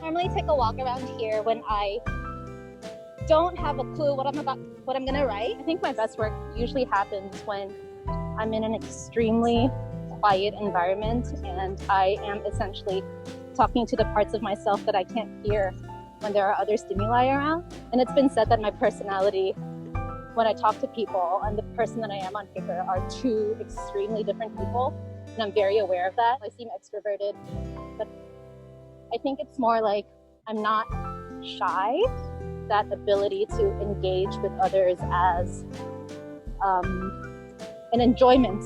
normally take a walk around here when I don't have a clue what I'm gonna write. I think my best work usually happens when I'm in an extremely quiet environment and I am essentially talking to the parts of myself that I can't hear when there are other stimuli around. And it's been said that my personality when I talk to people and the person that I am on paper are two extremely different people, and I'm very aware of that. I seem extroverted, but I think it's more like I'm not shy. That ability to engage with others as an enjoyment,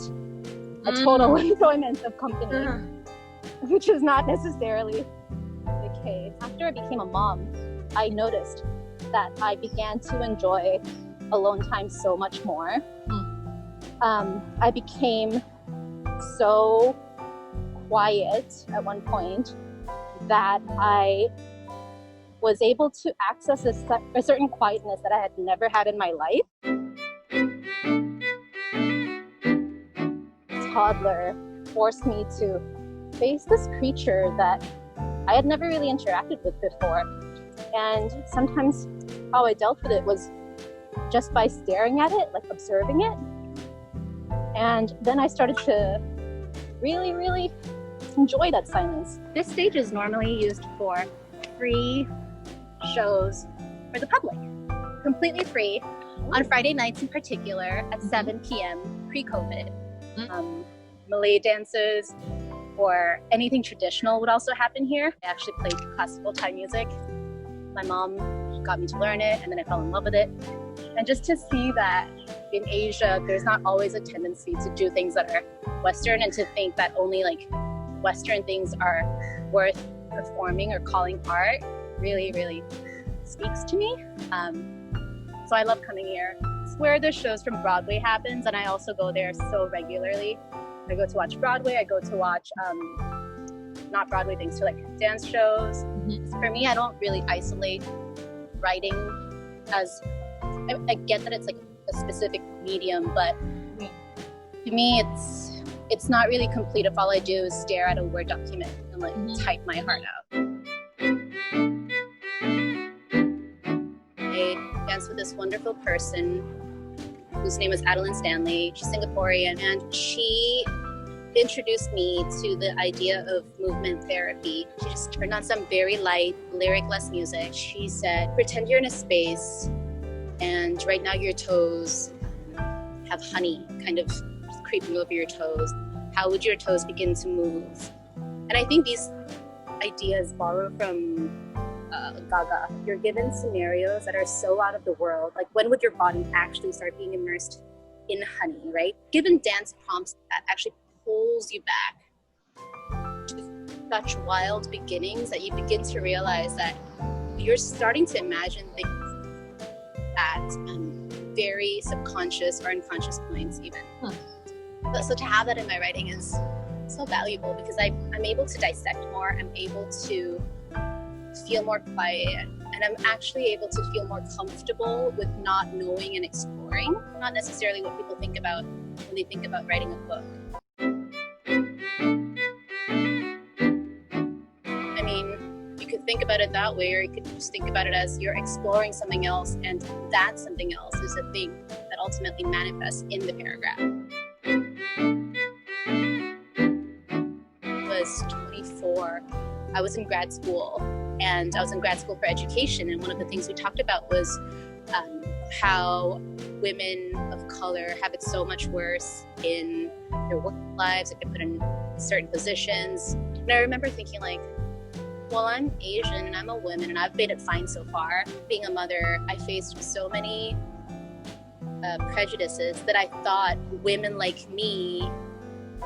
a total enjoyment of company, which is not necessarily the case. After I became a mom, I noticed that I began to enjoy alone time so much more. I became so quiet at one point that I was able to access a certain quietness that I had never had in my life. Toddler forced me to face this creature that I had never really interacted with before. And sometimes how I dealt with it was just by staring at it, like observing it. And then I started to really, really enjoy that silence. This stage is normally used for free shows for the public, completely free, on Friday nights in particular at 7 p.m. pre-COVID. Malay dances or anything traditional would also happen here. I actually played classical Thai music. My mom got me to learn it and then I fell in love with it. And just to see that in Asia, there's not always a tendency to do things that are Western and to think that only like Western things are worth performing or calling art really, really speaks to me. So I love coming here. It's where the shows from Broadway happens, and I also go there so regularly. I go to watch Broadway, I go to watch not Broadway things, so like dance shows. For me, I don't really isolate writing as, I get that it's like a specific medium, but to me it's not really complete if all I do is stare at a Word document and like type my heart out. I danced with this wonderful person whose name was Adeline Stanley. She's Singaporean, and she introduced me to the idea of movement therapy. She just turned on some very light, lyric-less music. She said, pretend you're in a space and right now your toes have honey kind of creeping over your toes. How would your toes begin to move? And I think these ideas borrow from Gaga. You're given scenarios that are so out of the world. Like, when would your body actually start being immersed in honey, right? Given dance prompts that actually pulls you back to such wild beginnings that you begin to realize that you're starting to imagine things at very subconscious or unconscious points even. So to have that in my writing is so valuable because I'm able to dissect more, I'm able to feel more quiet, and I'm actually able to feel more comfortable with not knowing and exploring, not necessarily what people think about when they think about writing a book. I mean, you could think about it that way, or you could just think about it as you're exploring something else, and that something else is a thing that ultimately manifests in the paragraph. I was 24. I was in grad school, and I was in grad school for education, and one of the things we talked about was how women of color have it so much worse in their work lives, like they're put in certain positions. And I remember thinking like, well, I'm Asian and I'm a woman and I've made it fine so far. Being a mother, I faced so many prejudices that I thought women like me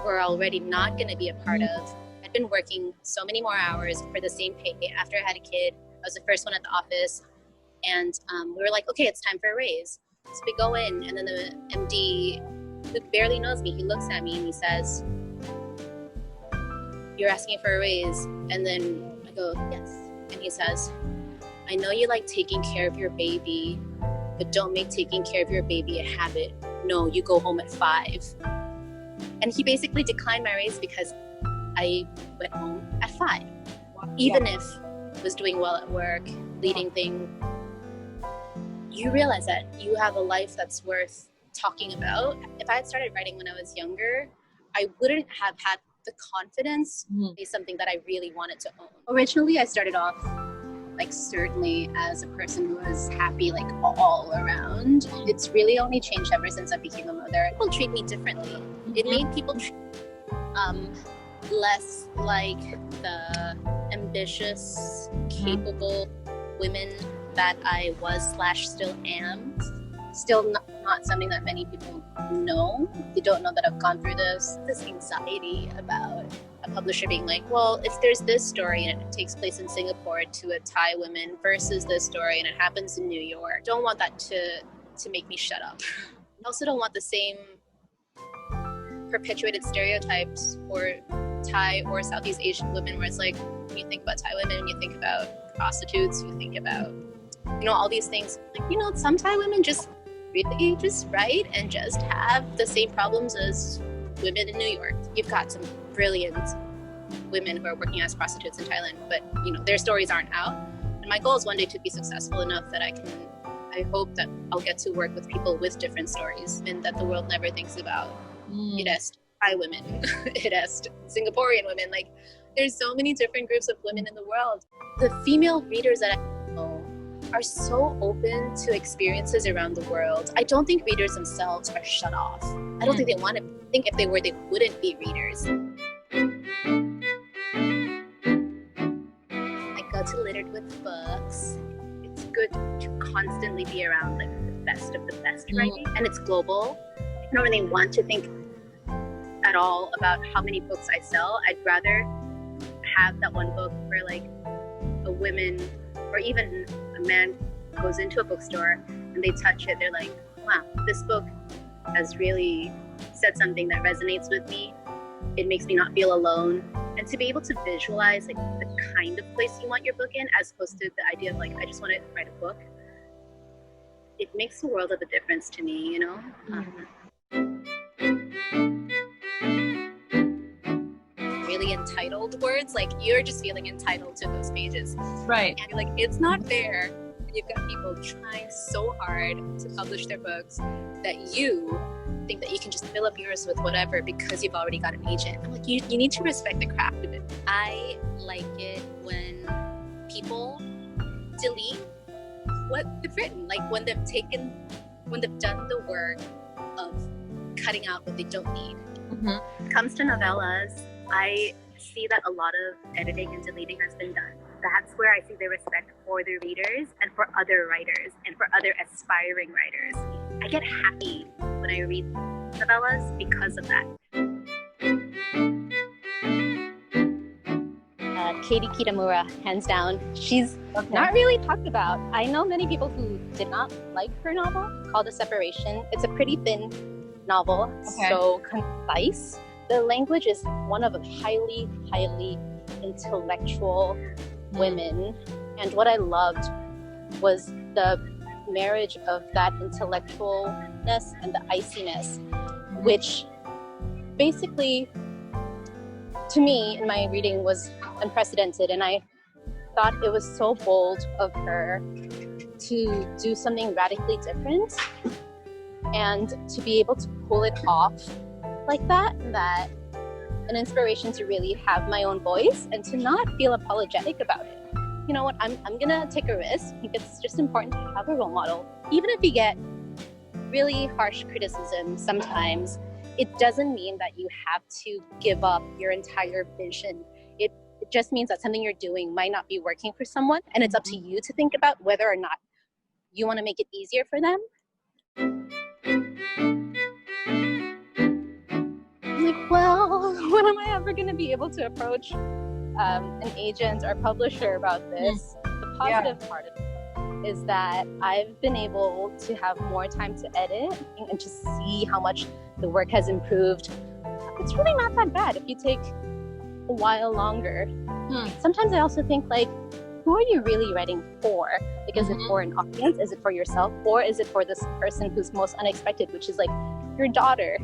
were already not going to be a part of. I'd been working so many more hours for the same pay after I had a kid. I was the first one at the office, and we were like, okay, it's time for a raise. So we go in, and then the MD, who barely knows me, he looks at me and he says, you're asking for a raise? And then I go, yes. And he says, I know you like taking care of your baby, but don't make taking care of your baby a habit. No, you go home at 5. And he basically declined my raise because I went home at 5. Even if was doing well at work, leading things, you realize that you have a life that's worth talking about. If I had started writing when I was younger, I wouldn't have had the confidence to be something that I really wanted to own. Originally, I started off like certainly as a person who was happy like all around. It's really only changed ever since I became a mother. People treat me differently. It made people treat less like the ambitious, capable women that I was / still am. Still not something that many people know. They don't know that I've gone through this anxiety about a publisher being like, well, if there's this story and it takes place in Singapore to a Thai woman versus this story and it happens in New York, don't want that to make me shut up. I also don't want the same perpetuated stereotypes for Thai or Southeast Asian women where it's like, when you think about Thai women, you think about prostitutes, you think about, all these things. Like, some Thai women just really just write and just have the same problems as women in New York. You've got some brilliant women who are working as prostitutes in Thailand, but their stories aren't out. And my goal is one day to be successful enough that I hope that I'll get to work with people with different stories and that the world never thinks about it as Thai women, it as Singaporean women. Like, there's so many different groups of women in the world. The female readers that I know are so open to experiences around the world. I don't think readers themselves are shut off. I don't think they want to. I think if they were, they wouldn't be readers. I go to Littered with Books. It's good to constantly be around like the best of the best writing, and it's global. I don't really want to think at all about how many books I sell. I'd rather have that one book where like a woman or even a man goes into a bookstore and they touch it. They're like, wow, this book has really said something that resonates with me. It makes me not feel alone. And to be able to visualize like the kind of place you want your book in, as opposed to the idea of like, I just want to write a book, it makes a world of a difference to me, Really entitled words, like you're just feeling entitled to those pages. Right. And you're like, it's not fair. You've got people trying so hard to publish their books that you think that you can just fill up yours with whatever because you've already got an agent. I'm like, you need to respect the craft of it. I like it when people delete what they've written, like when they've done the work of cutting out what they don't need. When it comes to novellas, I see that a lot of editing and deleting has been done. That's where I see the respect for the readers and for other writers and for other aspiring writers. I get happy when I read novellas because of that. Katie Kitamura, hands down. She's not really talked about. I know many people who did not like her novel called A Separation. It's a pretty thin novel, so concise. The language is one of a highly, highly intellectual women. And what I loved was the marriage of that intellectualness and the iciness, which basically, to me, in my reading, was unprecedented. And I thought it was so bold of her to do something radically different and to be able to pull it off like that, an inspiration to really have my own voice and to not feel apologetic about it. You know what, I'm gonna take a risk. I think it's just important to have a role model. Even if you get really harsh criticism sometimes, it doesn't mean that you have to give up your entire vision. It just means that something you're doing might not be working for someone, and it's up to you to think about whether or not you want to make it easier for them. I'm like, well, when am I ever going to be able to approach an agent or publisher about this? The positive part of it is that I've been able to have more time to edit and to see how much the work has improved. It's really not that bad if you take a while longer. Sometimes I also think, like, who are you really writing for? Like, is it for an audience? Is it for yourself? Or is it for this person who's most unexpected, which is like your daughter?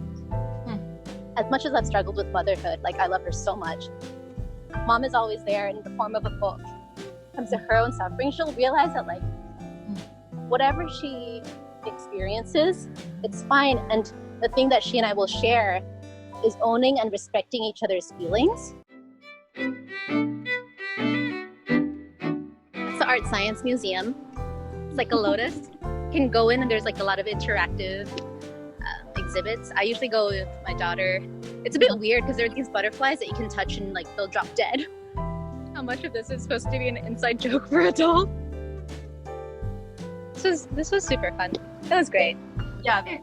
As much as I've struggled with motherhood, like, I love her so much. Mom is always there in the form of a book. comes to her own suffering, she'll realize that like whatever she experiences, it's fine. And the thing that she and I will share is owning and respecting each other's feelings. It's the Art Science Museum. It's like a lotus. You can go in and there's like a lot of interactive exhibits. I usually go with my daughter. It's a bit weird because there are these butterflies that you can touch and like they'll drop dead. How much of this is supposed to be an inside joke for adults? This was super fun. That was great. Yeah,